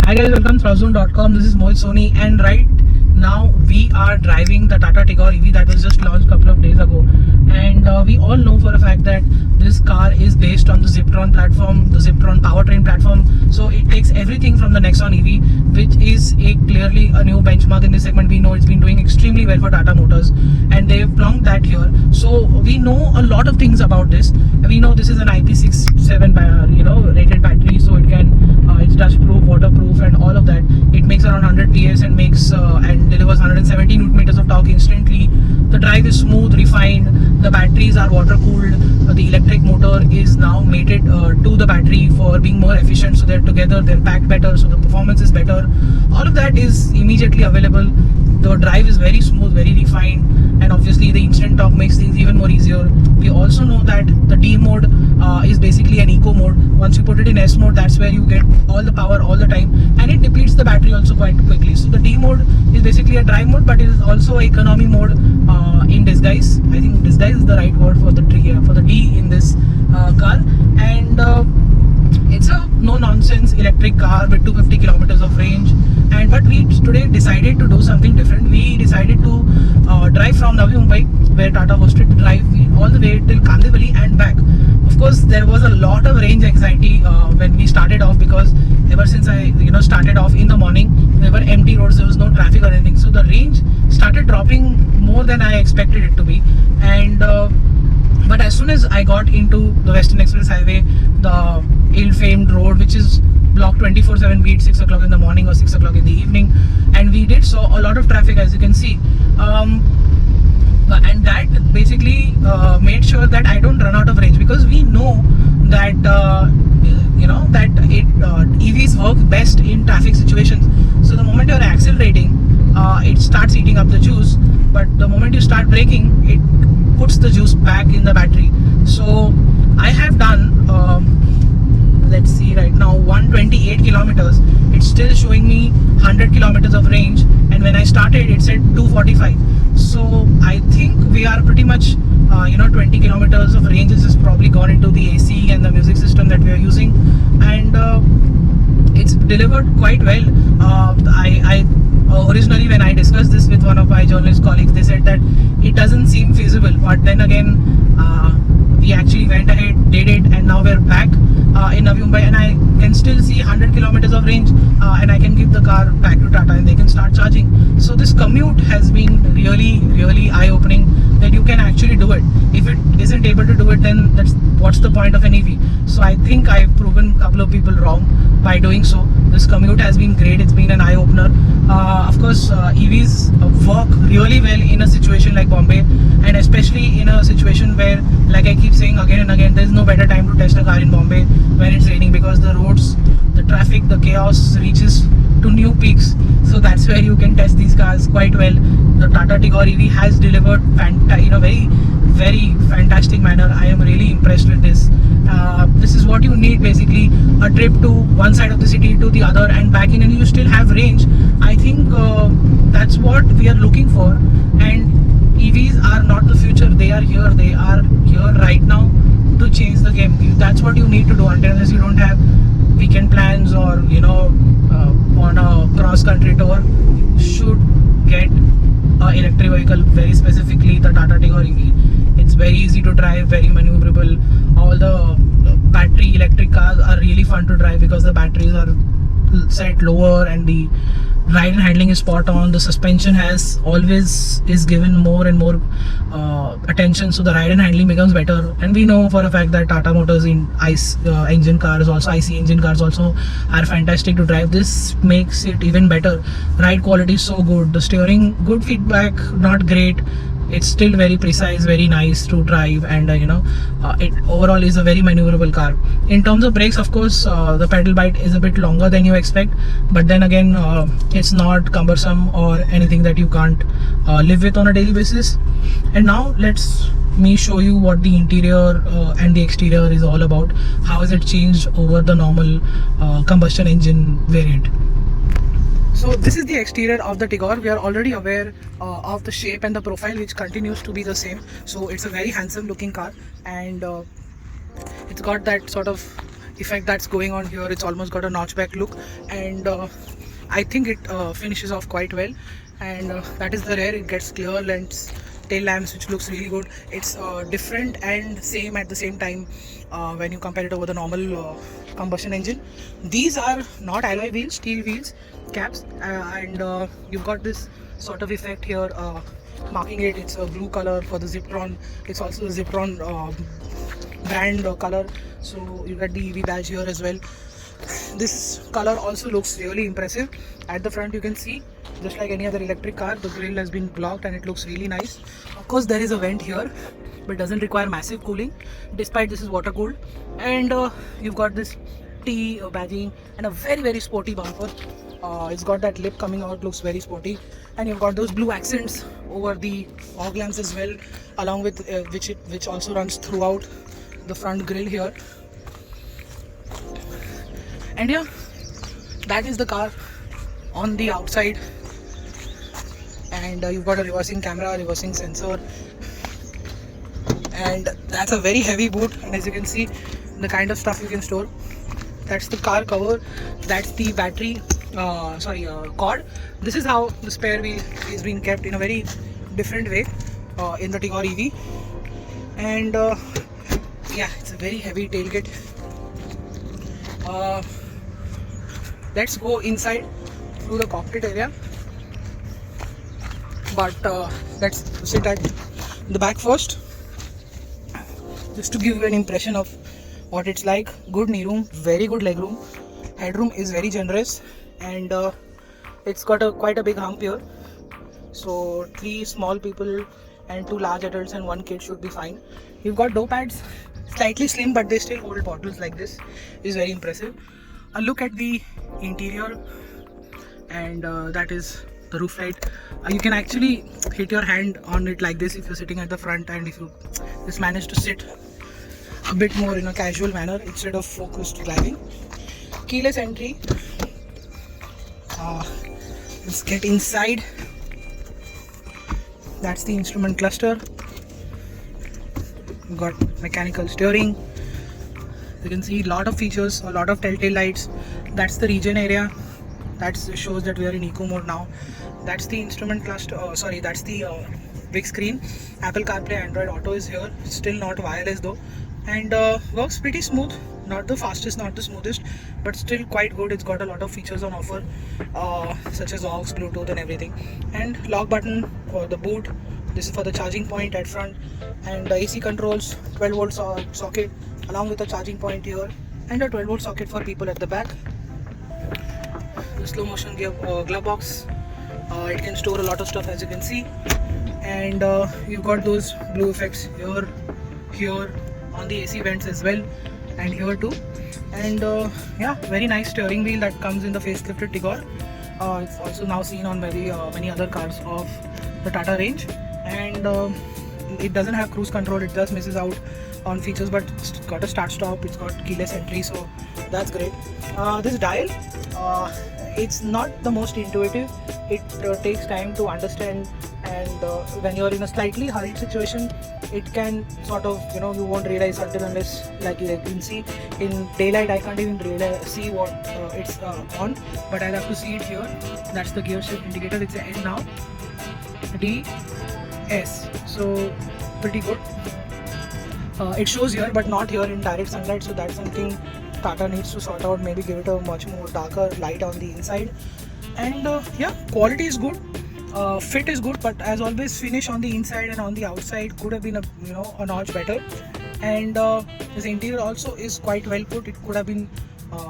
Hi guys, welcome to ThrustZone.com. This is Mohit Soni, and right now we are driving the Tata Tigor EV that was just launched a couple of days ago. And we all know for a fact that this car is based on the Ziptron platform, the Ziptron powertrain platform. So it takes everything from the Nexon EV, which is clearly a new benchmark in this segment. We know it's been doing extremely well for Tata Motors, and they've plunked that here. So we know a lot of things about this. We know this is an IP67 rated battery, so it can it's dust proof, waterproof, and all of that. It makes around 100 PS and makes and delivers 170 Newton meters of torque instantly. The drive is smooth, refined. The batteries are water cooled. The electric motor is now mated to the battery for being more efficient. So they're together, they're packed better, so the performance is better. All of that is immediately available. The drive is very smooth, very refined, and obviously the instant torque makes things even more easier. We also know that the D mode is basically an eco mode. Once you put it in S mode, that's where you get all the power all the time, and it depletes the battery also quite quickly. So the D mode is basically a drive mode, but it is also an economy mode in disguise. I think disguise is the right word for the D in this car. And it's a no-nonsense electric car with 250 kilometers of range. But we today decided to do something different. We decided to drive from Navi Mumbai, where Tata hosted, to drive all the way till Kandivali and back. Of course, there was a lot of range anxiety when we started off, because ever since I started off in the morning, there were empty roads, there was no traffic or anything. So the range started dropping more than I expected it to be. And but as soon as I got into the Western Express Highway, the ill-famed road, which is blocked 24/7, be it 6 o'clock in the morning or 6 o'clock in the evening, and we saw a lot of traffic, as you can see. And that basically made sure that I don't run out of range, because we know that EVs work best in traffic situations. So the moment you're accelerating, it starts eating up the juice, but the moment you start braking, it puts the juice back in the battery. So I have done let's see, right now 128 kilometers. It's still showing me 100 kilometers of range, and when I started it said 245. So I think we are pretty much 20 kilometers of range is just probably gone into the AC and the music system that we are using, and it's delivered quite well. I originally, when I discussed this with one of my journalist colleagues, they said that it doesn't seem feasible, but then again we actually went ahead, did it, and now we're back in Navi Mumbai, and I can still see 100 kilometers of range, and I can give the car back to Tata and they can start charging. So this commute has been really eye-opening, that you can actually do it. If it isn't able to do it, then what's the point of an EV? So I think I've proven a couple of people wrong by doing so. This commute has been great. It's been an eye-opener. Of course, EVs work really well in a situation like Bombay, and especially in a situation where, like I keep saying again and again, there's no better time to test a car in Bombay when it's raining, because the roads, the traffic, the chaos reaches to new peaks. So that's where you can test these cars quite well. The Tata Tigor EV has delivered very fantastic manner. I am really impressed with this. This is what you need, basically, a trip to one side of the city to the other and back in, and you still have range. I think that's what we are looking for. And EVs are not the future, they are here. They are here right now to change the game. That's what you need to do, unless you don't have weekend plans or on a cross country tour. You should get an electric vehicle, very specifically the Tata Tigor EV. It's very easy to drive, very maneuverable. All the battery electric cars are really fun to drive, because the batteries are set lower and the ride and handling is spot on. The suspension is given more and more attention, so the ride and handling becomes better. And we know for a fact that Tata Motors in ICE engine cars also are fantastic to drive. This makes it even better. Ride quality is so good. The steering, good feedback, not great. It's still very precise, very nice to drive, and it overall is a very maneuverable car. In terms of brakes, of course, the pedal bite is a bit longer than you expect, but then again, it's not cumbersome or anything that you can't live with on a daily basis. And now let's me show you what the interior and the exterior is all about. How has it changed over the normal combustion engine variant? So this is the exterior of the Tigor. We are already aware of the shape and the profile, which continues to be the same. So it's a very handsome looking car, and it's got that sort of effect that's going on here. It's almost got a notchback look, and I think it finishes off quite well. And that is the rear. It gets clear lens tail lamps, which looks really good. It's different and same at the same time when you compare it over the normal combustion engine. These are not alloy wheels, steel wheels caps, and you've got this sort of effect here marking it. It's a blue color for the Ziptron. It's also the Ziptron brand color, so you get the EV badge here as well. This color also looks really impressive. At the front you can see, just like any other electric car, the grille has been blocked and it looks really nice. Of course there is a vent here, but doesn't require massive cooling, despite this is water cooled. And you've got this T badging and a very sporty bumper. It's got that lip coming out, looks very sporty. And you've got those blue accents over the fog lamps as well, along with which also runs throughout the front grille here. And yeah, that is the car on the outside. And you've got a reversing camera, reversing sensor, and that's a very heavy boot. And as you can see, the kind of stuff you can store. That's the car cover. That's the battery cord. This is how the spare wheel is being kept in a very different way in the Tigor EV. And yeah, it's a very heavy tailgate. Let's go inside through the cockpit area, but let's sit at the back first, just to give you an impression of what it's like. Good knee room, very good leg room, headroom is very generous, and it's got quite a big hump here, so 3 small people and 2 large adults and 1 kid should be fine. You've got door pads, slightly slim, but they still hold bottles like this. Is very impressive. A look at the interior, and that is the roof light. You can actually hit your hand on it like this if you're sitting at the front, and if you just manage to sit a bit more in a casual manner instead of focused driving. Keyless entry. Let's get inside. That's the instrument cluster. We've got mechanical steering. You can see a lot of features, a lot of telltale lights. That's the regen area. That shows that we are in eco mode now. That's the instrument cluster. That's the big screen. Apple CarPlay, Android Auto is here. Still not wireless though, and works pretty smooth. Not the fastest, not the smoothest, but still quite good. It's got a lot of features on offer, such as aux, Bluetooth, and everything. And lock button for the boot. This is for the charging point at front, and AC controls, 12 volt socket, along with a charging point here, and a 12 volt socket for people at the back. The slow motion glove box. It can store a lot of stuff, as you can see. And you've got those blue effects here on the AC vents as well, and here too. And yeah, very nice steering wheel that comes in the facelifted Tigor. It's also now seen on many other cars of the Tata range. And it doesn't have cruise control. It just misses out on features, but it's got a start stop. It's got keyless entry, so that's great. This dial, it's not the most intuitive. It takes time to understand, and when you're in a slightly hurried situation, it can sort of, you won't realize until unless, like you can see in daylight, I can't even see what it's on, but I'll have to see it here. That's the gear shift indicator. It's N now, D, S, so pretty good. It shows here but not here in direct sunlight, so that's something Tata needs to sort out. Maybe give it a much more darker light on the inside. And yeah, quality is good, fit is good, but as always, finish on the inside and on the outside could have been a notch better. And this interior also is quite well put. It could have been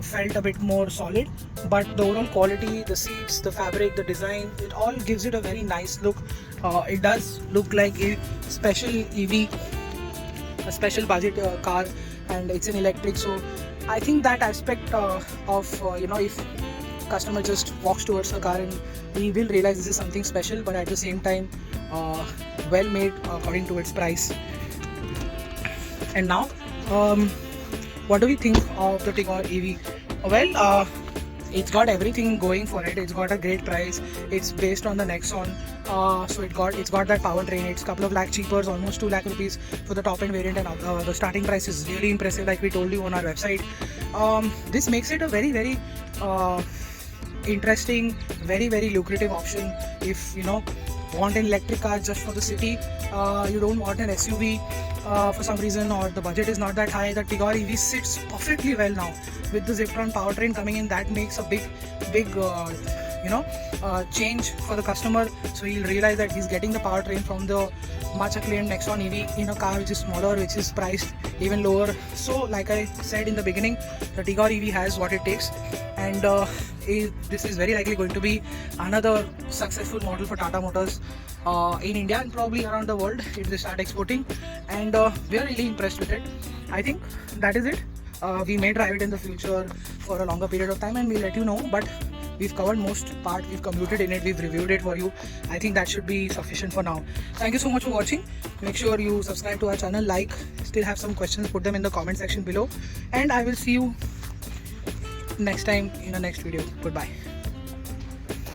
felt a bit more solid, but the overall quality, the seats, the fabric, the design, it all gives it a very nice look. It does look like a special EV, a special budget car, and it's an electric, so I think that aspect of if customer just walks towards the car, and he will realize this is something special, but at the same time well made according to its price. And now what do we think of the Tigor EV? Well, it's got everything going for it. It's got a great price. It's based on the Nexon, so it's got that powertrain. It's a couple of lakh cheaper, almost 2 lakh rupees for the top end variant, and the starting price is really impressive, like we told you on our website. This makes it a very very interesting, very very lucrative option. If you want an electric car just for the city, you don't want an SUV for some reason, or the budget is not that high, the Tigor EV sits perfectly well now with the Ziptron powertrain coming in. That makes a big change for the customer. So he'll realize that he's getting the powertrain from the much acclaimed Nexon EV in a car which is smaller, which is priced even lower. So like I said in the beginning, the Tigor EV has what it takes, and this is very likely going to be another successful model for Tata Motors in India and probably around the world if they start exporting. And we are really impressed with it. I think that is it. We may drive it in the future for a longer period of time and we'll let you know, but we've covered most part, we've commuted in it, we've reviewed it for you. I think that should be sufficient for now. Thank you so much for watching. Make sure you subscribe to our channel, like, still have some questions, put them in the comment section below, and I will see you next time in the next video. Goodbye.